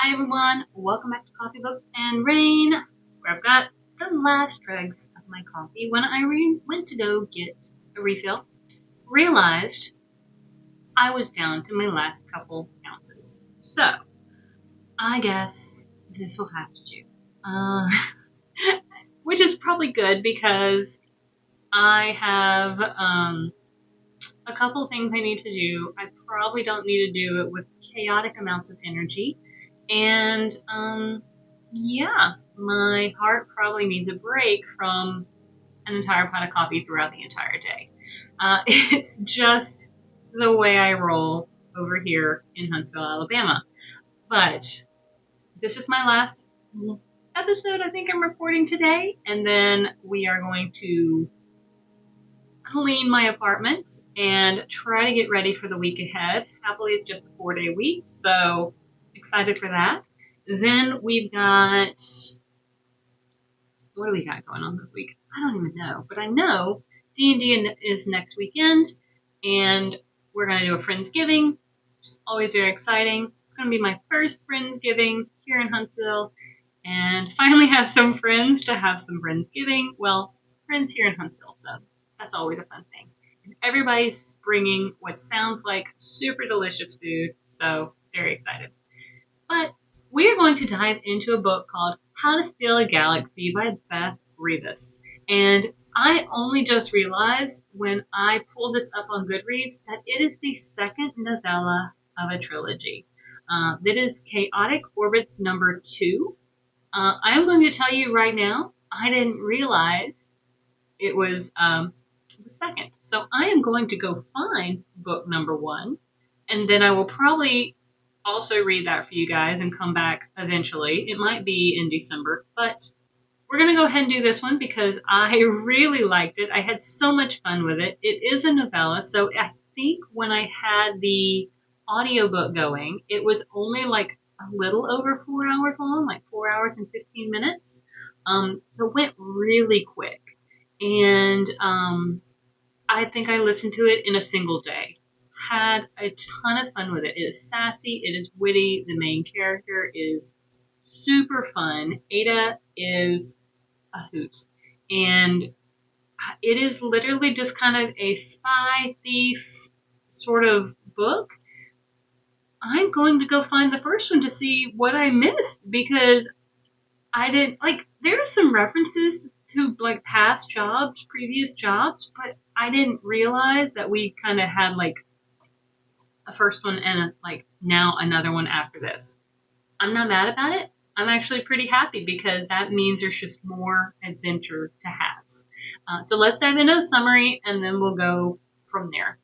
Hi everyone, welcome back to Coffee Books and Rain, where I've got the last dregs of my coffee when I went to go get a refill. Realized I was down to my last couple ounces. So, I guess this will have to do. Uh, which is probably good because I have a couple things I need to do. I probably don't need to do it with chaotic amounts of energy. And yeah, my heart probably needs a break from an entire pot of coffee throughout the entire day. It's just the way I roll over here in Huntsville, Alabama. But this is my last episode I think I'm recording today, and then we are going to clean my apartment and try to get ready for the week ahead. Happily, it's just a 4-day week, so excited for that. Then we've got, what do we got going on this week? I don't even know, but I know D&D is next weekend, and we're going to do a Friendsgiving, which is always very exciting. It's going to be my first Friendsgiving here in Huntsville, and finally have some friends to have some Friendsgiving. Well, friends here in Huntsville, so that's always a fun thing. And everybody's bringing what sounds like super delicious food, so very excited. But we are going to dive into a book called How to Steal a Galaxy by Beth Revis. And I only just realized when I pulled this up on Goodreads that it is the second novella of a trilogy. That is Chaotic Orbits number 2. I'm going to tell you right now, I didn't realize it was the second. So I am going to go find book number 1, and then I will probably also read that for you guys and come back eventually. It might be in December, but we're going to go ahead and do this one because I really liked it. I had so much fun with it. It is a novella, so I think when I had the audiobook going, it was only like a little over 4 hours long, like 4 hours and 15 minutes. So it went really quick. And I think I listened to it in a single day. Had a ton of fun with it. It is sassy, it is witty, the main character is super fun. Ada is a hoot. And it is literally just kind of a spy thief sort of book. I'm going to go find the first one to see what I missed because I didn't like there's some references to like past jobs, previous jobs, but I didn't realize that we kind of had like a first one and like now another one after this. I'm not mad about it. I'm actually pretty happy because that means there's just more adventure to have. So let's dive into the summary and then we'll go from there.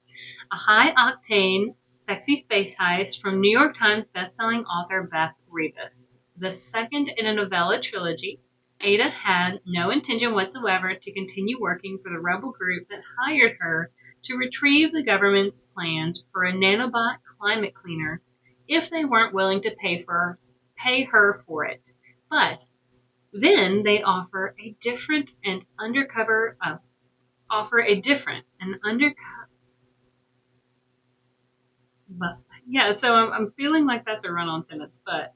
A high-octane, sexy space heist from New York Times bestselling author Beth Revis. The second in a novella trilogy, Ada had no intention whatsoever to continue working for the rebel group that hired her to retrieve the government's plans for a nanobot climate cleaner if they weren't willing to pay her for it. But then they offer a different and undercover. But yeah, so I'm feeling like that's a run-on sentence. But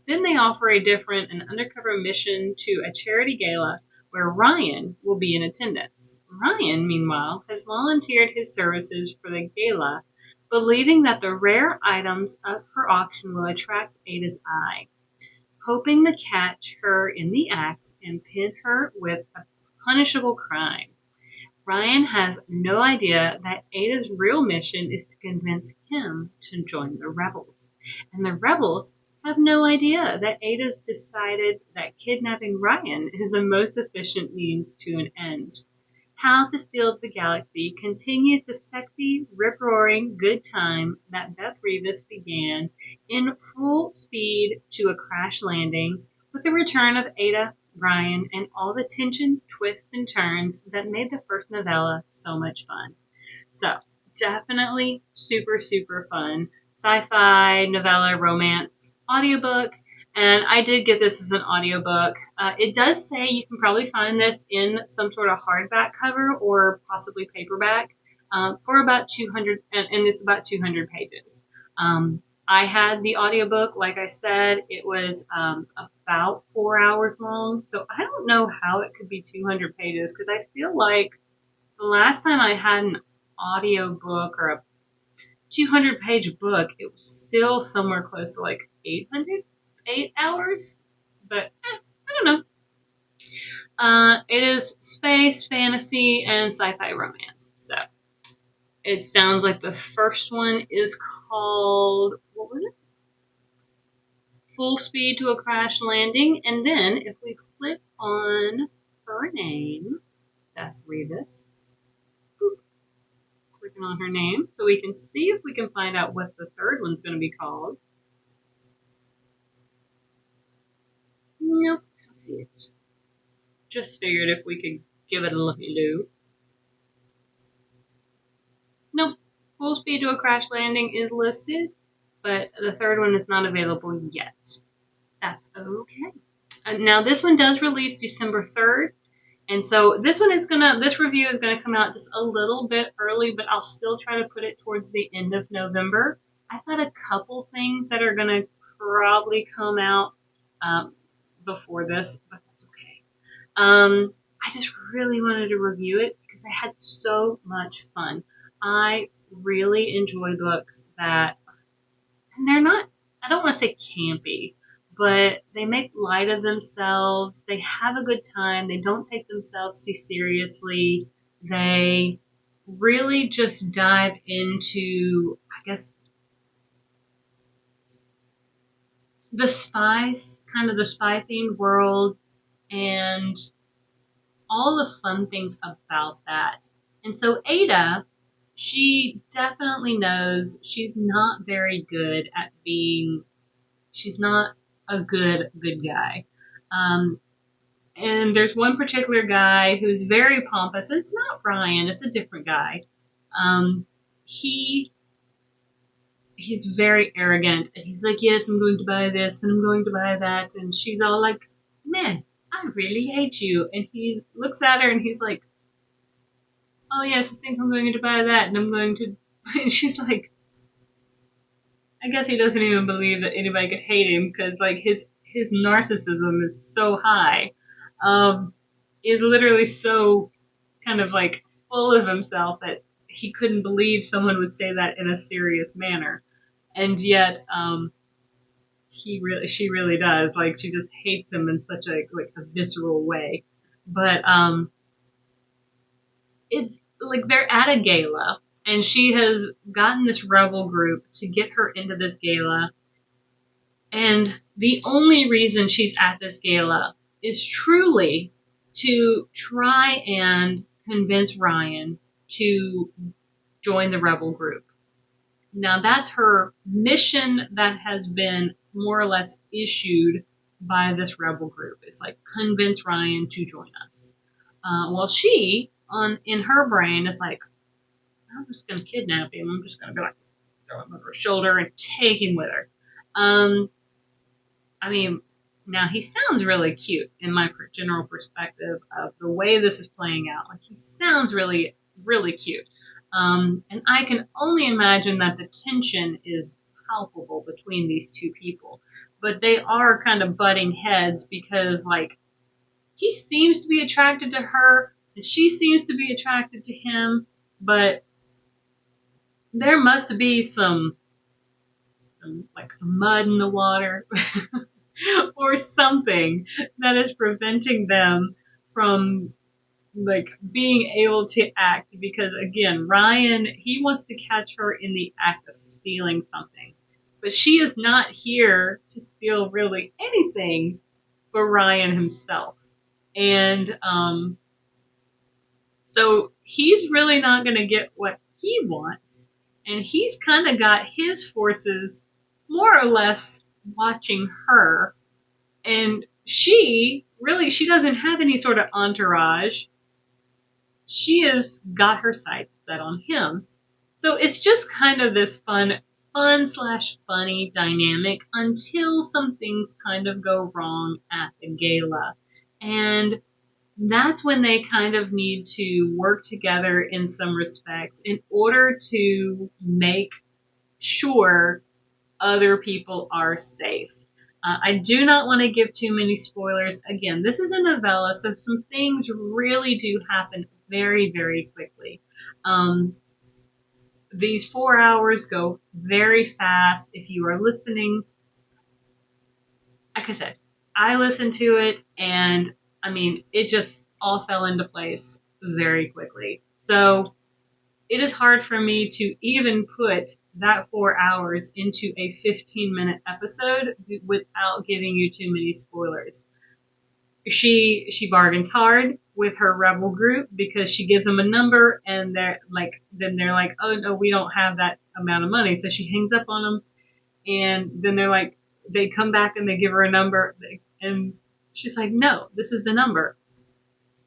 then they offer a different and undercover mission to a charity gala where Ryan will be in attendance. Ryan, meanwhile, has volunteered his services for the gala, believing that the rare items up for auction will attract Ada's eye, hoping to catch her in the act and pin her with a punishable crime. Ryan has no idea that Ada's real mission is to convince him to join the rebels. And the rebels have no idea that Ada's decided that kidnapping Ryan is the most efficient means to an end. How to Steal the Galaxy continues the sexy, rip-roaring good time that Beth Revis began in full speed to a crash landing with the return of Ada, Ryan, and all the tension, twists, and turns that made the first novella so much fun. So, definitely super, super fun. Sci-fi, novella, romance, audiobook. And I did get this as an audiobook. It does say you can probably find this in some sort of hardback cover or possibly paperback for about 200, and it's about 200 pages. I had the audiobook, like I said, it was about 4 hours long. So I don't know how it could be 200 pages because I feel like the last time I had an audiobook or a 200-page book, it was still somewhere close to like 8 hours. But I don't know. It is space, fantasy, and sci-fi romance. So it sounds like the first one is called, what was it? Full Speed to a Crash Landing. And then if we click on her name, Beth Revis, clicking on her name, so we can see if we can find out what the third one's going to be called. Nope, I don't see it. Just figured if we could give it a looky-loo. Nope. Full Speed to a Crash Landing is listed, but the third one is not available yet. That's okay. Now this one does release December 3rd, and so this review is gonna come out just a little bit early, but I'll still try to put it towards the end of November. I've got a couple things that are gonna probably come out before this, but that's okay. I just really wanted to review it because I had so much fun. I really enjoy books that, and they're not, I don't want to say campy, but they make light of themselves. They have a good time. They don't take themselves too seriously. They really just dive into, I guess, the spies, kind of the spy themed world, and all the fun things about that. And so Ada, she definitely knows she's not very good at she's not a good guy. And there's one particular guy who's very pompous. And it's not Ryan, it's a different guy. Um, he he's very arrogant, and he's like, yes, I'm going to buy this and I'm going to buy that, and she's all like, man, I really hate you. And he looks at her and he's like, oh yes, I think I'm going to buy that, and I'm going to, and she's like, I guess he doesn't even believe that anybody could hate him, because like his narcissism is so high, is literally so kind of like full of himself that he couldn't believe someone would say that in a serious manner. And yet she really does, like, she just hates him in such a visceral way. But it's like they're at a gala, and she has gotten this rebel group to get her into this gala, and the only reason she's at this gala is truly to try and convince Ryan to join the rebel group. Now that's her mission that has been more or less issued by this rebel group. It's like, convince Ryan to join us. Well, she, in her brain, is like, I'm just going to kidnap him. I'm just going to be like, throw him over her shoulder and take him with her. I mean, now he sounds really cute in my general perspective of the way this is playing out. Like, he sounds really, really cute. And I can only imagine that the tension is palpable between these two people. But they are kind of butting heads because, like, he seems to be attracted to her and she seems to be attracted to him, but there must be some like mud in the water or something that is preventing them from like being able to act, because again, Ryan, he wants to catch her in the act of stealing something, but she is not here to steal really anything for Ryan himself. And so he's really not going to get what he wants, and he's kind of got his forces more or less watching her, and she doesn't have any sort of entourage. She has got her sights set on him. So it's just kind of this fun/funny dynamic until some things kind of go wrong at the gala. And that's when they kind of need to work together in some respects in order to make sure other people are safe. I do not want to give too many spoilers. Again, this is a novella, so some things really do happen very, very quickly. These 4 hours go very fast. If you are listening, like I said, I listened to it and I mean, it just all fell into place very quickly. So it is hard for me to even put that 4 hours into a 15-minute episode without giving you too many spoilers. She bargains hard with her rebel group because she gives them a number and they're like, oh no, we don't have that amount of money. So she hangs up on them and then they're like, they come back and they give her a number and she's like, no, this is the number.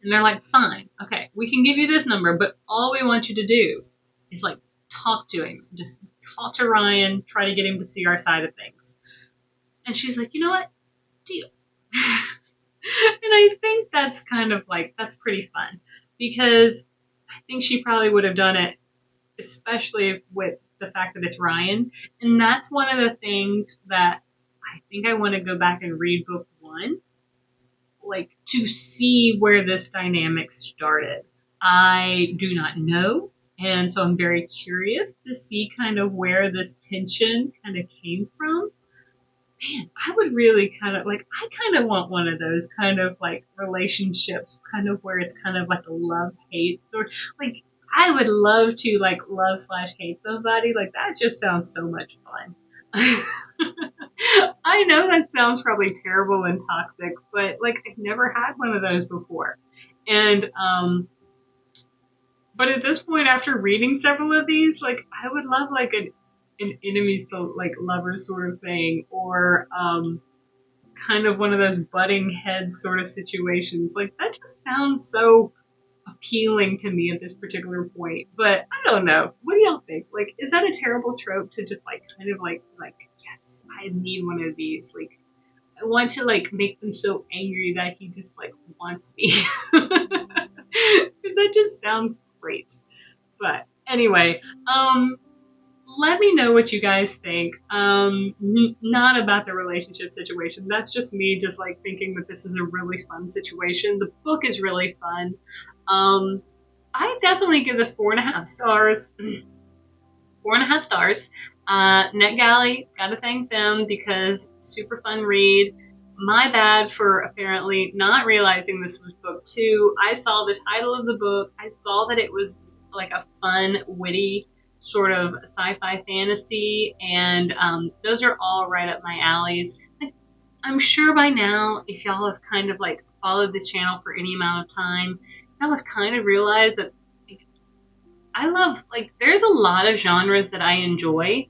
And they're like, fine, okay, we can give you this number, but all we want you to do is like talk to him. Just talk to Ryan, try to get him to see our side of things. And she's like, you know what? Deal. And I think that's kind of like, that's pretty fun because I think she probably would have done it, especially with the fact that it's Ryan. And that's one of the things that I think I want to go back and read book 1, like to see where this dynamic started. I do not know. And so I'm very curious to see kind of where this tension kind of came from. Man, I would really kind of like, I kind of want one of those kind of like relationships, kind of where it's kind of like a love-hate or like, I would love to like love/hate somebody. Like that just sounds so much fun. I know that sounds probably terrible and toxic, but like I've never had one of those before. And, but at this point, after reading several of these, like I would love like an enemies to like lovers sort of thing, or kind of one of those butting heads sort of situations. Like that just sounds so appealing to me at this particular point. But I don't know. What do y'all think? Like, is that a terrible trope to just like kind of like yes, I need one of these. Like I want to like make them so angry that he just like wants me. That just sounds great. But anyway, let me know what you guys think. Not about the relationship situation. That's just me just like thinking that this is a really fun situation. The book is really fun. I definitely give this 4.5 stars. 4.5 stars. NetGalley, gotta thank them because super fun read. My bad for apparently not realizing this was book 2. I saw the title of the book. I saw that it was like a fun, witty sort of sci-fi fantasy, and those are all right up my alleys. I'm sure by now, if y'all have kind of like followed this channel for any amount of time, y'all have kind of realized that I love, like, there's a lot of genres that I enjoy,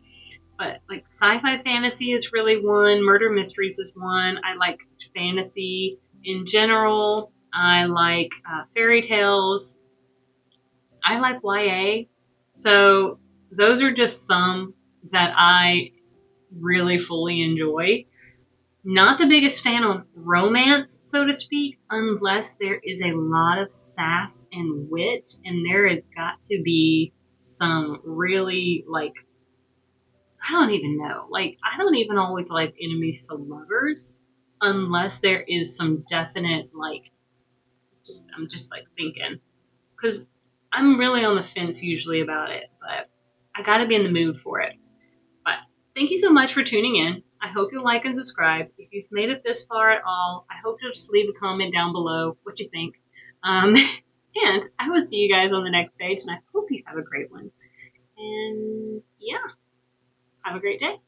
but like sci-fi fantasy is really one, murder mysteries is one. I like fantasy in general. I like fairy tales. I like YA. So those are just some that I really fully enjoy. Not the biggest fan of romance, so to speak, unless there is a lot of sass and wit, and there has got to be some really, like, I don't even know. Like, I don't even always like enemies to lovers unless there is some definite, like, I'm just like thinking. Because I'm really on the fence usually about it, but I gotta be in the mood for it. But thank you so much for tuning in. I hope you'll like and subscribe. If you've made it this far at all, I hope you'll just leave a comment down below what you think. And I will see you guys on the next page, and I hope you have a great one. And yeah, have a great day.